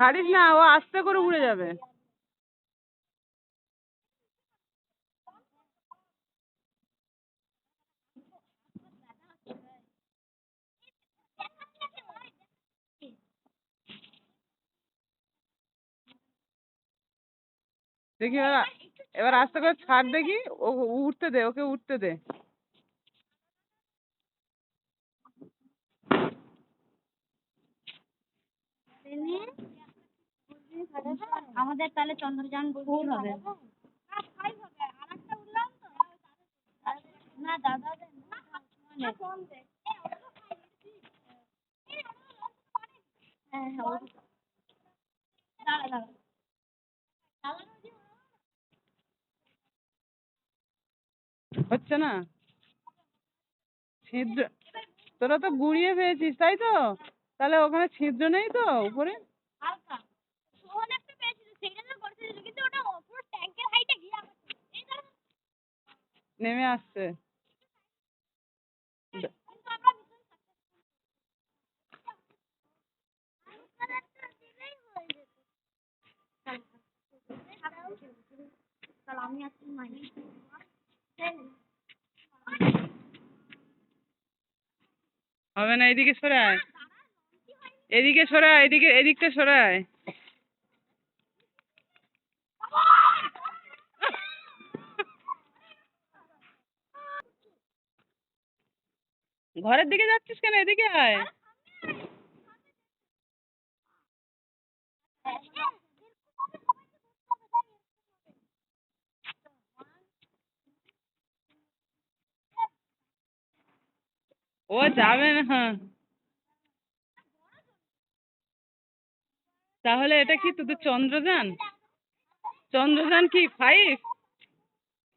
ছাড়িস না, ও আস্তে করে উড়ে যাবে। দেখি এবার, এবার আস্তে করে ছাড় দেখি, ও উঠতে দে, ওকে উঠতে দে। আমাদের তাহলে চন্দ্রযান ভুল হবে না দাদা হ্যাঁ দাঁড়া দাঁড়া হচ্ছে না ছিদ্র, তোরা তো গুড়িয়ে পেয়েছিস তাই তো, তাহলে ওখানে ছিদ্র নেই তো উপরে? হালকা সোহন একটা পেয়েছিল সেটা না করছিল কিন্তু ওটা পুরো ট্যাঙ্কের হাইটে গিয়ে নেমে আসছে। আমি আসছি মাইনে হবে না, এদিকে সরে আয়, এদিকে সরে আয়, এদিকে, এদিকটা সরে আয়। ঘরের দিকে যাচ্ছিস কেন? এদিকে আয়। ও যাবে না। তাহলে এটা কি তোদের চন্দ্রযান? চন্দ্রযান কি 5?